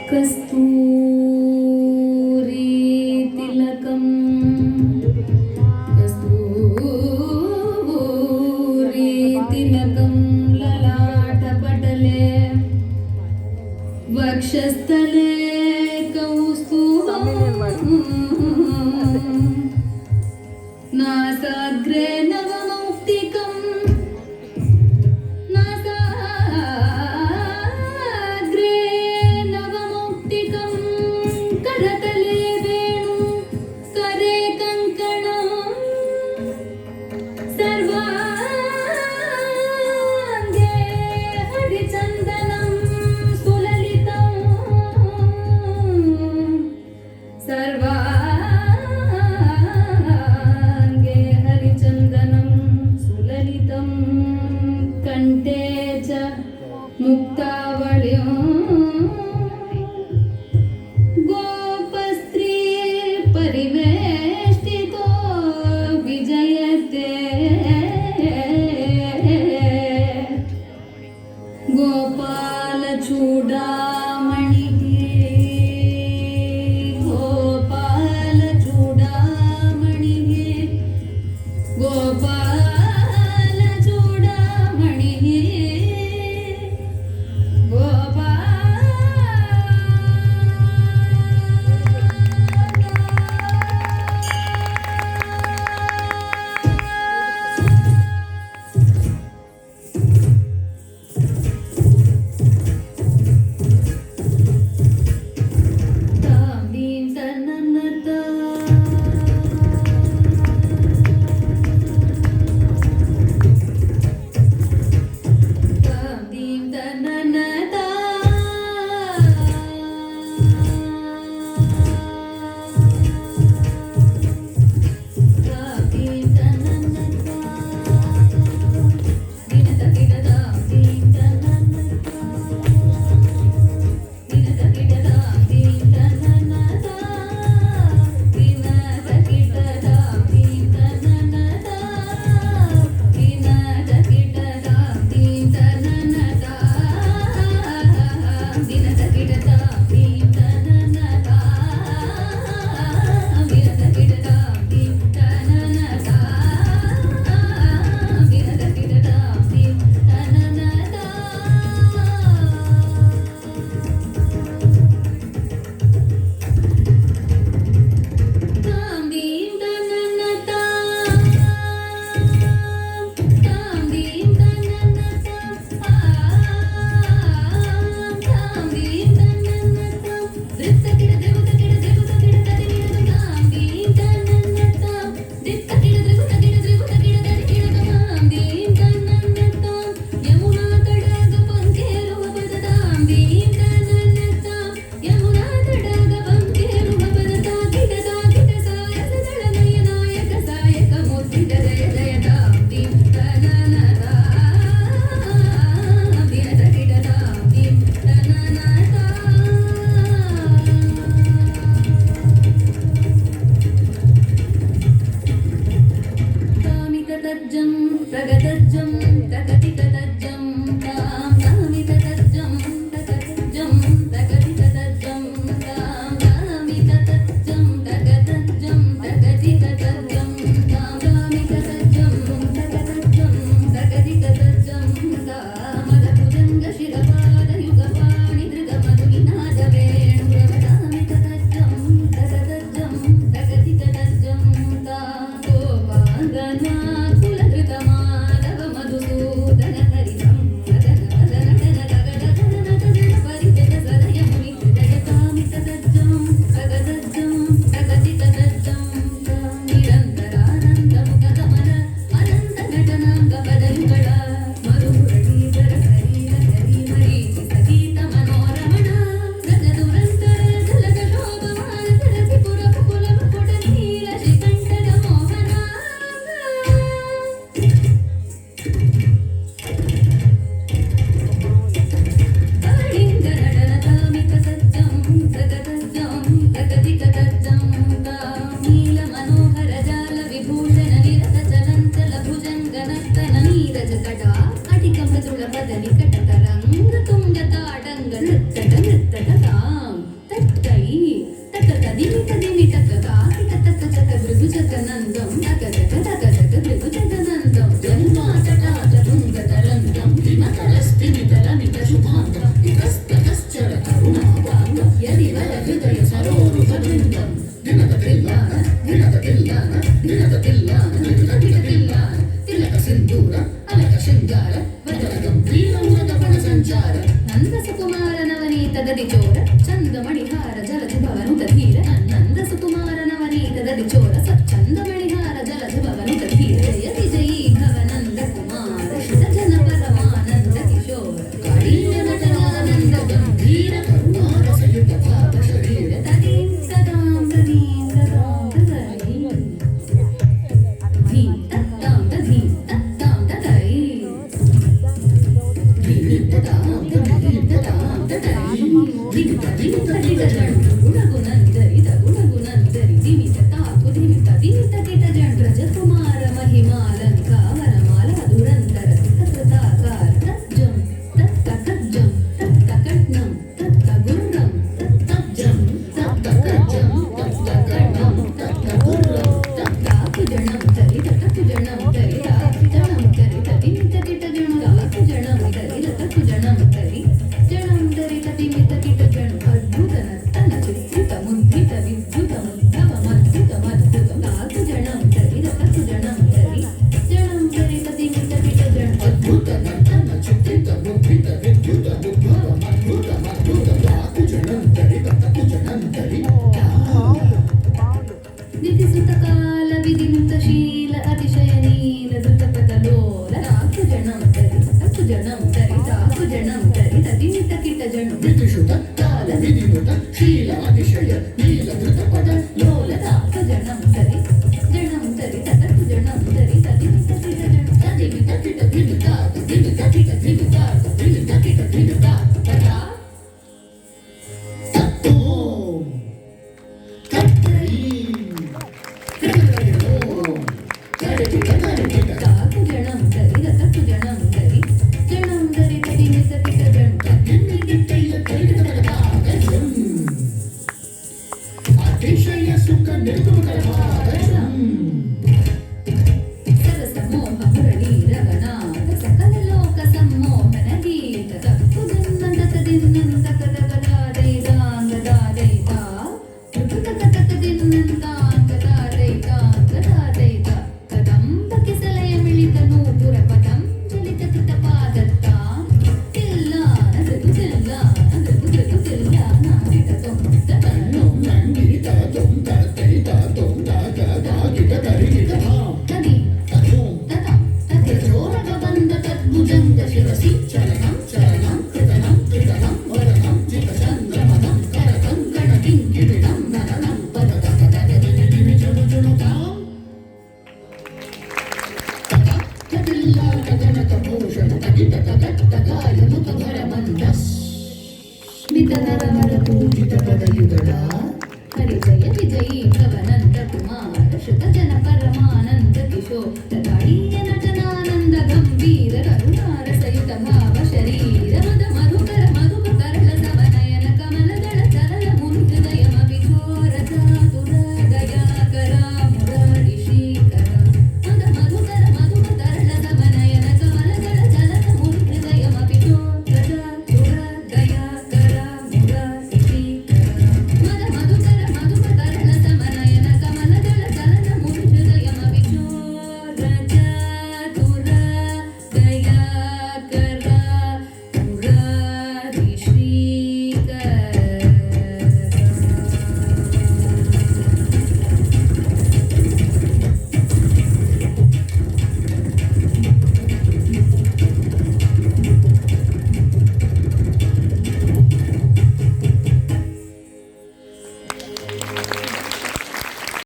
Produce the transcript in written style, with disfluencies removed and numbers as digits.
कस्तूरी तिलकं कस्तूरी तिलकं ललाटपटले वक्षस्थले कौस्तुभं नासाग्रे नवमौक्तिकं करतले वेणु करे कंकणं सर्वांगे हरिचन्दनं सुललितं सर्वांगे हरिचन्दनं सुललितं कण्ठे च मुक्तावल्यं परिवेष्टितो विजयते गोपालचूडामणिः गोपालचूडामणिः गोपालचूडामणिः ಕಿಶೋರ ಚಂದಮಣಿಹಾರ ಜಲಜ ಭವನುತ ಧೀರ ನಂದ ಸುಕುಮಾರ ನವನೀತದ ಚೋರ ಚಂದಮಣಿಹಾರ ಜಲಜ ಭವನುತ ಧೀರ ಜಯ ವಿಜಯೀ ಭವನಂದ ಕುಮಾರ ಶ್ರಿತ ಜನ ಪರಮಾನಂದ ಕಿಶೋರ ಕಾಳಿಂಗ ನಟನಾನಂದ ಗಂಭೀರ ಕರುಣಾರ ಸಯುತ ಪಾಪ ಶರೀರ ತದೀಂ ಸದಾಂ ತದೀಂ ಸದಾಂ ತದೀಂ ಧೀಂ ತತ್ತಾಂ ತದೀಂ ತತ್ತಾಂ ತದೈ ಧೀಂ ತತ್ತಾಂ ತದೀಂ ತತ್ತಾಂ ತದೈ ಧಿಮಿತ ಧಿಮಿತ ಧಿಟ ಜಂಡು ಗುಣಗುಣಂದರಿತ ಗುಣಗುಣಂದರಿ ಧಿಮಿತ ತಾಕು ಧಿಮಿತ ಧಿಮಿತ ಕಿಟ ಜಂಡು ರಜಕುಮಾರ ಮಹಿಮಾಲಂಕಾವರ ಮಾಲ ದುರಂತರ ತಕೃತಾಕಾರ ತಜ್ಜಂ ತತ್ತ ಕಜ್ಜಂ ತತ್ತ ಕಡ್ನಂ ತತ್ತ ಗುರ್ರಂ ತಜ್ಜಂ ತತ್ತ ಕಜ್ಜಂ ತತ್ತ ಕಡ್ನಂ ತತ್ತ ಗುರ್ರಂ ತತ್ತ ಕುಜಣಂ ತರಿ ತತ್ತ ಕುಜಣಂ ತರಿ ಜಣಂ ತರಿ ತದಿಮಿತ ಕಿಟ ಜಣು ತಾಕು ಜಣಂ ತರಿ ತತ್ತ ಕುಜಣಂ ತರಿ ಜಣಂ ತರಿ ತದಿಮಿತ ಕಿಟ ಜಣು ಅದ್ಭುತ ನರ್ತನ ಚಿತ್ರಿತ ಮುದ್ರಿತ ವಿದ್ಯುತ ಮುದ್ಧವ ಮದ್ಭುತ ಮದ್ಭುತ ತಾಕು ಜಣಂ ತರಿ ತತ್ತ ಕುಜಣಂ ತರಿ ಜಣಂ ತರಿ ತದಿಮಿತ ಕಿಟ ಜಣು ಅದ್ಭುತ ನರ್ತನ ಚಿತ್ರಿತ ಮುದ್ರಿತ ವಿದ್ಯುತ ಉದ್ಭವ ಅದ್ಭುತ ಅದ್ಭುತ ತಾಕು ಜಣಂತರಿ ತಕು ಜಣಂತರಿ ನಿಧಿಸುತ ಕಾಲ ವಿಧಿನುತ ಶೀಲ ಅತಿಶಯ ನೀಲ ಧೃತಪದ ಲೋಲ ತಾಕು ಜಣಂ ತರಿ ತಕ್ಕು ಜಣಂ ತರಿ ತಾಕು ಜಣಂ ತರಿ ತದಿಮಿತ ಕಿಟ ಜಣು ವಿಧಿಷುತ ಕಾಲ ವಿಧಿನುತ ಶೀಲ ಅತಿಶಯ ನೀಲ ಧೃತ ಪದ ಲೋಲ ತಾಕು ಜಣಂ ತರಿ ತಕ್ಕು ಜಣಂ ತರಿ ತದಿಮಿತ ಕಿಟ ಜಣು ತದಿಮಿತ ಕಿಟ ಧಿಮಿತ ಧಿಮಿತ ಕಿಟ ಧಿಮಿತ ಧಿಮಿತ ಕಿಟ ಧಿಮಿತ ಪದ ತತ್ತೋಂ ತತ್ತೈ ತತ್ತಯೋಂ ತರಿಕಿಟ ತರಿಕಿಟ ತಾಕು ಜಣಂ ತರಿ ತಕ್ಕು ಜಣಂ ತರಿ ಜಣಂ ತರಿ ತದಿಮಿತ ಕಿಟ ಜಣು ತನ್ನಿಗಿಟ್ಟಯ್ಯ ತರಿಕಿಟ ಪದಪಾದಜಂ ಅತಿಶಯ ಸುಖ ನಿರ್ಗುಣಕರವಾದಜಂ ಸರಸಮೋಹ ಮುರಳಿ ರವನಾಥ ಸಕಲ ಲೋಕ ಸಮ್ಮೋಹನ ಗೀತ ತಕ್ಕು ಜನ್ನಂತ ದಿನ್ನಂತ ಕದಗದಾದೈದಾಂಗದಾದೈತಾ ಋತುತಕ ತಕ ದಿನ್ನಂತಾಂಗದಾದೈತಾಂಗದಾದೈತ ಕದಂಬ ಕಿಸಲಯ ಮಿಳಿತ ನೂಪುರ ಪದಂ ಜಲಿತ ಕಿತ ಪಾದತ್ತಾ ತಿಲ್ಲಾನ ಧೃತು ತಿಲ್ಲಾನ ಧೃತು ಧೃತು ತಿಲ್ಲಾನ ಕಿಟ ತೊಂತ ತಣ್ಣು ನಂದಿತ ತೊಂ ತತ್ತೈ ತೊಂ ದಾಗ ದಾಗಿಟ ತರಿಗಿಟ ತದಿ ತಥೋಂ ತತಂ ತಥಜೋರಗ ಬಂದ ತದ್ಭುಜಂಗ ಶಿರಸಿ ಚಲನಂ ಚಲನಂ ಕೃತನಂ ಕೃತನಂ ವರನಂ ಚಿತ ಚಂದ್ರಮದಂ ಕರಕಂ ಗಣಕಿಂ ಕಿಡಿಡಂ ನರನಂ ಪದದ ದಿವಿ ಜಣು ಜಣುತಾಂ ತತ ತತಿಲ್ಲ ಕದನಕ ಭೂಷಣ ತಗಿಟ ತಗಟ್ಟ ಗಾಯ ಮುಖಭರ ಮಂದಸ್ ಸ್ಮಿತ ನರಮರ ಪೂಜಿತ ಪದಯುಗಳ ಹರಿಜಯ ವಿಜಯೀ ಭವನಂದ ಕುಮಾರ ಶ್ರುತ ಜನ ಪರಮಾನಂದ ಕಿಶೋರ